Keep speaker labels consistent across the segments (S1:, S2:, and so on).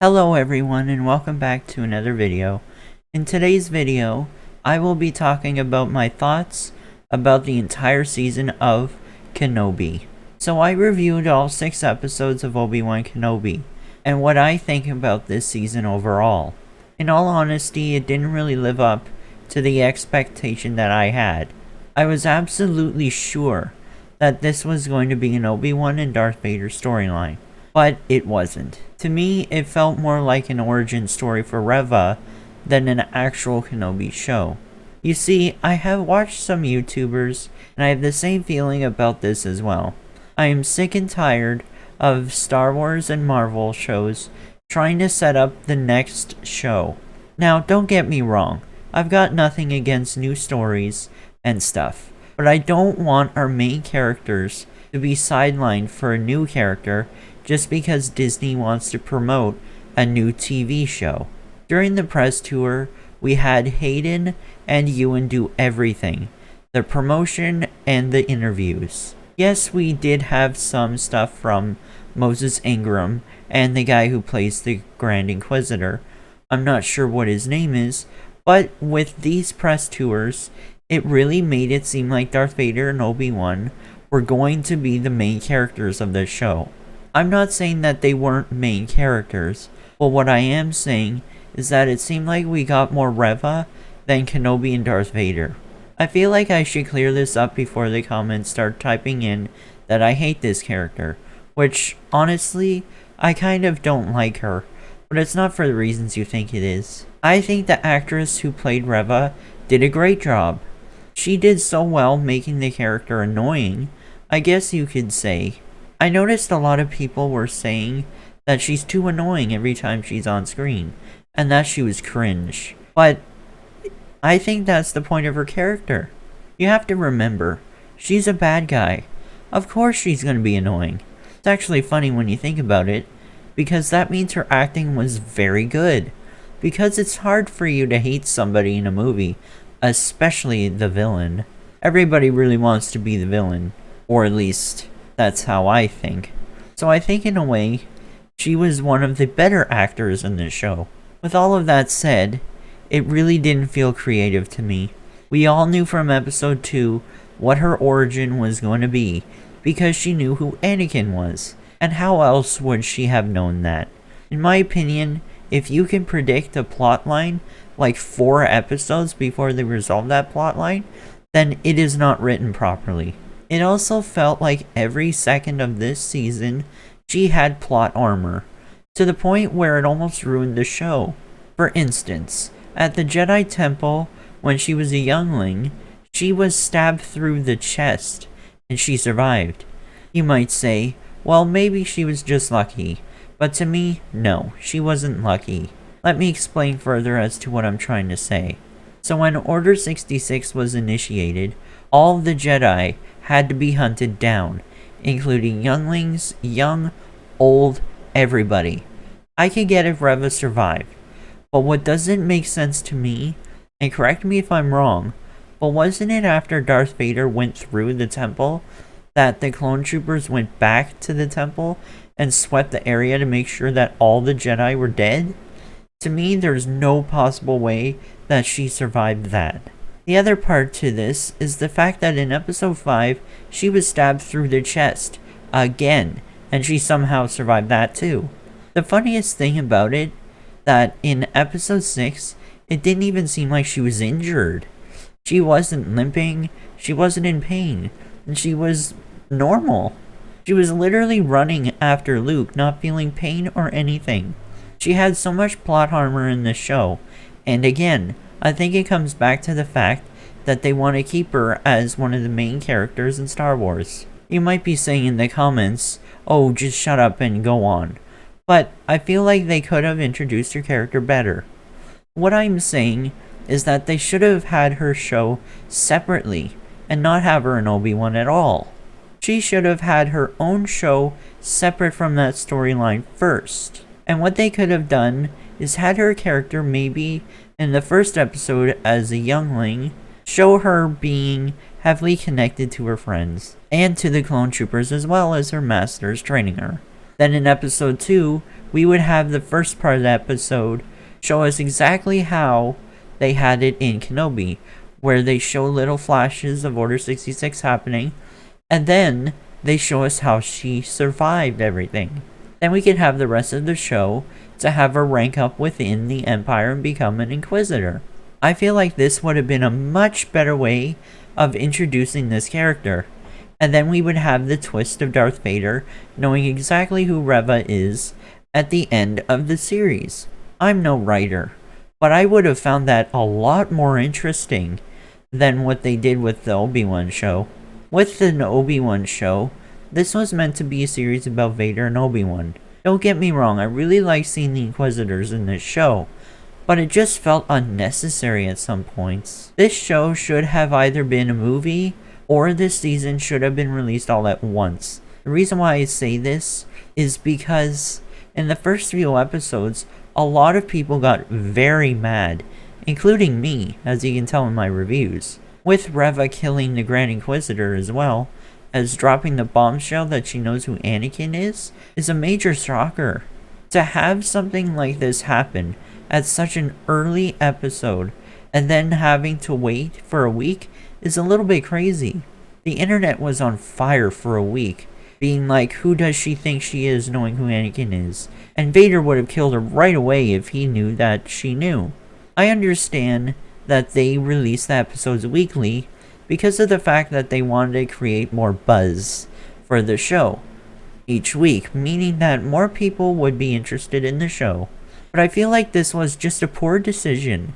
S1: Hello everyone and welcome back to another video. In today's video, I will be talking about my thoughts about the entire season of Kenobi. So I reviewed all 6 episodes of Obi-Wan Kenobi, and what I think about this season overall. In all honesty, it didn't really live up to the expectation that I had. I was absolutely sure that this was going to be an Obi-Wan and Darth Vader storyline, but it wasn't. To me, it felt more like an origin story for Reva than an actual Kenobi show. You see, I have watched some YouTubers, and I have the same feeling about this as well. I am sick and tired of Star Wars and Marvel shows trying to set up the next show. Now, don't get me wrong, I've got nothing against new stories and stuff, but I don't want our main characters to be sidelined for a new character just because Disney wants to promote a new TV show. During the press tour, we had Hayden and Ewan do everything, the promotion and the interviews. Yes, we did have some stuff from Moses Ingram and the guy who plays the Grand Inquisitor. I'm not sure what his name is, but with these press tours, it really made it seem like Darth Vader and Obi-Wan were going to be the main characters of the show. I'm not saying that they weren't main characters, but what I am saying is that it seemed like we got more Reva than Kenobi and Darth Vader. I feel like I should clear this up before the comments start typing in that I hate this character, which, honestly, I kind of don't like her, but it's not for the reasons you think it is. I think the actress who played Reva did a great job. She did so well making the character annoying, I guess you could say. I noticed a lot of people were saying that she's too annoying every time she's on screen, and that she was cringe. But I think that's the point of her character. You have to remember, she's a bad guy. Of course she's gonna be annoying. It's actually funny when you think about it, because that means her acting was very good. Because it's hard for you to hate somebody in a movie, especially the villain. Everybody really wants to be the villain, or at least that's how I think. So I think in a way, she was one of the better actors in this show. With all of that said, it really didn't feel creative to me. We all knew from episode 2 what her origin was going to be, because she knew who Anakin was. And how else would she have known that? In my opinion, if you can predict a plotline like 4 episodes before they resolve that plotline, then it is not written properly. It also felt like every second of this season, she had plot armor, to the point where it almost ruined the show. For instance, at the Jedi Temple, when she was a youngling, she was stabbed through the chest, and she survived. You might say, well, maybe she was just lucky, but to me, no, she wasn't lucky. Let me explain further as to what I'm trying to say. So when Order 66 was initiated, all the Jedi had to be hunted down, including younglings, young, old, everybody. I could get if Reva survived, but what doesn't make sense to me, and correct me if I'm wrong, but wasn't it after Darth Vader went through the temple that the clone troopers went back to the temple and swept the area to make sure that all the Jedi were dead? To me, there's no possible way that she survived that. The other part to this is the fact that in episode 5, she was stabbed through the chest again, and she somehow survived that too. The funniest thing about it, that in episode 6, it didn't even seem like she was injured. She wasn't limping, she wasn't in pain, and she was normal. She was literally running after Luke, not feeling pain or anything. She had so much plot armor in this show, and again, I think it comes back to the fact that they want to keep her as one of the main characters in Star Wars. You might be saying in the comments, oh, just shut up and go on. But I feel like they could have introduced her character better. What I'm saying is that they should have had her show separately and not have her in Obi-Wan at all. She should have had her own show separate from that storyline first. And what they could have done is had her character maybe in the first episode as a youngling, show her being heavily connected to her friends, and to the clone troopers as well as her masters training her. Then in episode 2, we would have the first part of the episode show us exactly how they had it in Kenobi, where they show little flashes of Order 66 happening, and then they show us how she survived everything. Then we could have the rest of the show to have her rank up within the Empire and become an Inquisitor. I feel like this would have been a much better way of introducing this character. And then we would have the twist of Darth Vader knowing exactly who Reva is at the end of the series. I'm no writer, but I would have found that a lot more interesting than what they did with the Obi-Wan show. With the Obi-Wan show, this was meant to be a series about Vader and Obi-Wan. Don't get me wrong, I really like seeing the Inquisitors in this show, but it just felt unnecessary at some points. This show should have either been a movie, or this season should have been released all at once. The reason why I say this is because in the first few episodes, a lot of people got very mad, including me, as you can tell in my reviews. With Reva killing the Grand Inquisitor as well, as dropping the bombshell that she knows who Anakin is a major shocker. To have something like this happen at such an early episode, and then having to wait for a week is a little bit crazy. The internet was on fire for a week, being like, who does she think she is, knowing who Anakin is? And Vader would have killed her right away if he knew that she knew. I understand that they release the episodes weekly because of the fact that they wanted to create more buzz for the show each week, meaning that more people would be interested in the show. But I feel like this was just a poor decision,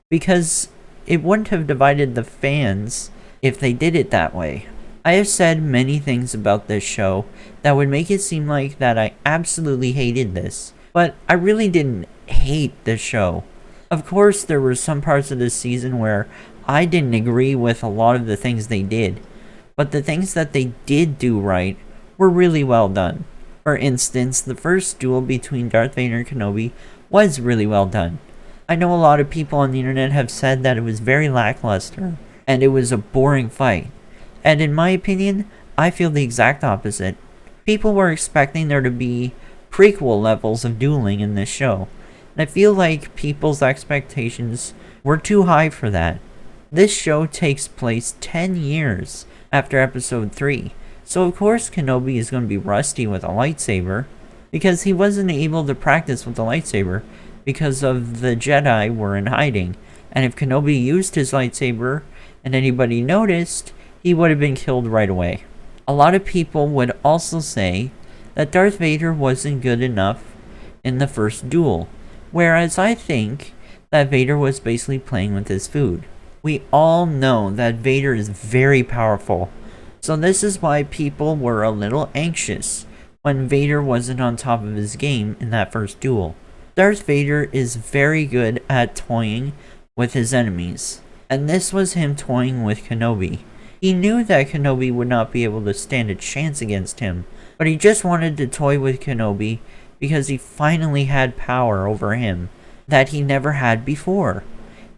S1: because it wouldn't have divided the fans if they did it that way. I have said many things about this show that would make it seem like that I absolutely hated this, but I really didn't hate the show. Of course, there were some parts of this season where I didn't agree with a lot of the things they did, but the things that they did do right were really well done. For instance, the first duel between Darth Vader and Kenobi was really well done. I know a lot of people on the internet have said that it was very lackluster, and it was a boring fight. And in my opinion, I feel the exact opposite. People were expecting there to be prequel levels of dueling in this show, and I feel like people's expectations were too high for that. This show takes place 10 years after episode 3, so of course Kenobi is going to be rusty with a lightsaber, because he wasn't able to practice with the lightsaber because of the Jedi were in hiding, and if Kenobi used his lightsaber and anybody noticed, he would have been killed right away. A lot of people would also say that Darth Vader wasn't good enough in the first duel, whereas I think that Vader was basically playing with his food. We all know that Vader is very powerful, so this is why people were a little anxious when Vader wasn't on top of his game in that first duel. Darth Vader is very good at toying with his enemies, and this was him toying with Kenobi. He knew that Kenobi would not be able to stand a chance against him, but he just wanted to toy with Kenobi because he finally had power over him that he never had before.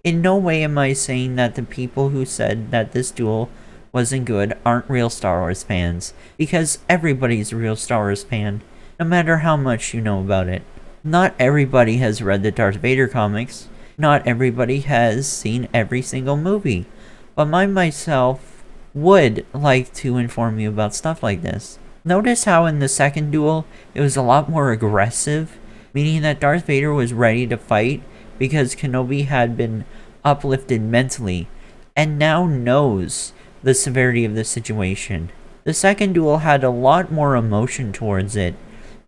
S1: In no way am I saying that the people who said that this duel wasn't good aren't real Star Wars fans, because everybody's a real Star Wars fan, no matter how much you know about it. Not everybody has read the Darth Vader comics, not everybody has seen every single movie, but I myself would like to inform you about stuff like this. Notice how in the second duel, it was a lot more aggressive, meaning that Darth Vader was ready to fight because Kenobi had been uplifted mentally, and now knows the severity of the situation. The second duel had a lot more emotion towards it,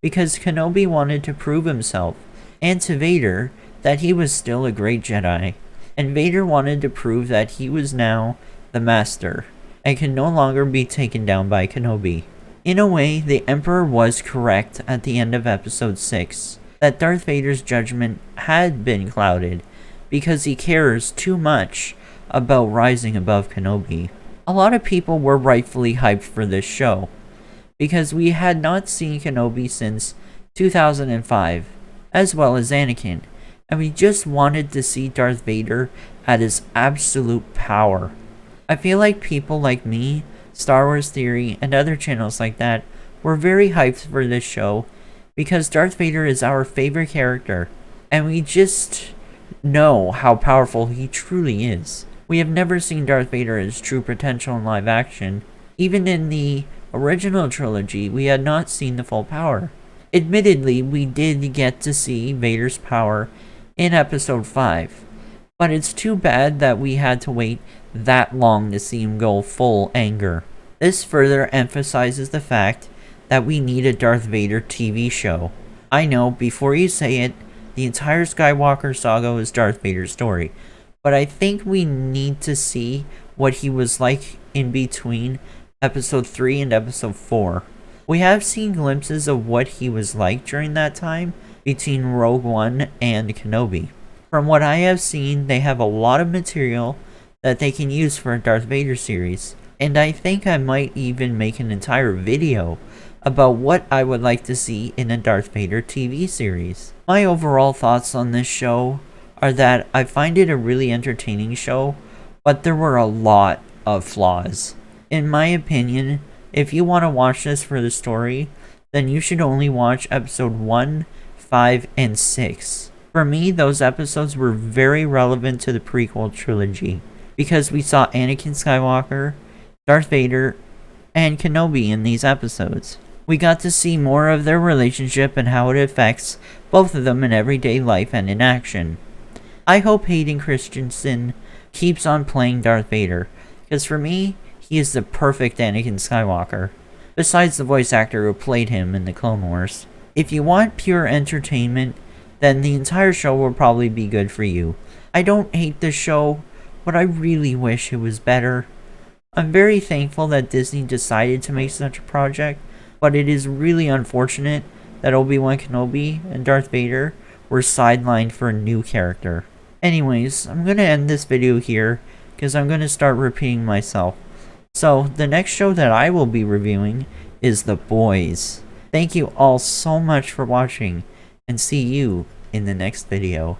S1: because Kenobi wanted to prove himself, and to Vader, that he was still a great Jedi, and Vader wanted to prove that he was now the Master, and could no longer be taken down by Kenobi. In a way, the Emperor was correct at the end of episode 6, that Darth Vader's judgment had been clouded, because he cares too much about rising above Kenobi. A lot of people were rightfully hyped for this show, because we had not seen Kenobi since 2005, as well as Anakin, and we just wanted to see Darth Vader at his absolute power. I feel like people like me, Star Wars Theory, and other channels like that were very hyped for this show because Darth Vader is our favorite character, and we just know how powerful he truly is. We have never seen Darth Vader at his true potential in live action. Even in the original trilogy, we had not seen the full power. Admittedly, we did get to see Vader's power in Episode 5, but it's too bad that we had to wait that long to see him go full anger. This further emphasizes the fact that we need a Darth Vader TV show. I know, before you say it, the entire Skywalker saga is Darth Vader's story, but I think we need to see what he was like in between Episode 3 and Episode 4. We have seen glimpses of what he was like during that time between Rogue One and Kenobi. From what I have seen, they have a lot of material that they can use for a Darth Vader series, and I think I might even make an entire video about what I would like to see in a Darth Vader TV series. My overall thoughts on this show are that I find it a really entertaining show, but there were a lot of flaws. In my opinion, if you want to watch this for the story, then you should only watch Episode 1, 5, and 6. For me, those episodes were very relevant to the prequel trilogy, because we saw Anakin Skywalker, Darth Vader, and Kenobi in these episodes. We got to see more of their relationship and how it affects both of them in everyday life and in action. I hope Hayden Christensen keeps on playing Darth Vader, because for me, he is the perfect Anakin Skywalker, besides the voice actor who played him in the Clone Wars. If you want pure entertainment, then the entire show will probably be good for you. I don't hate the show, but I really wish it was better. I'm very thankful that Disney decided to make such a project, but it is really unfortunate that Obi-Wan Kenobi and Darth Vader were sidelined for a new character. Anyways, I'm going to end this video here, because I'm going to start repeating myself. So, the next show that I will be reviewing is The Boys. Thank you all so much for watching, and see you in the next video.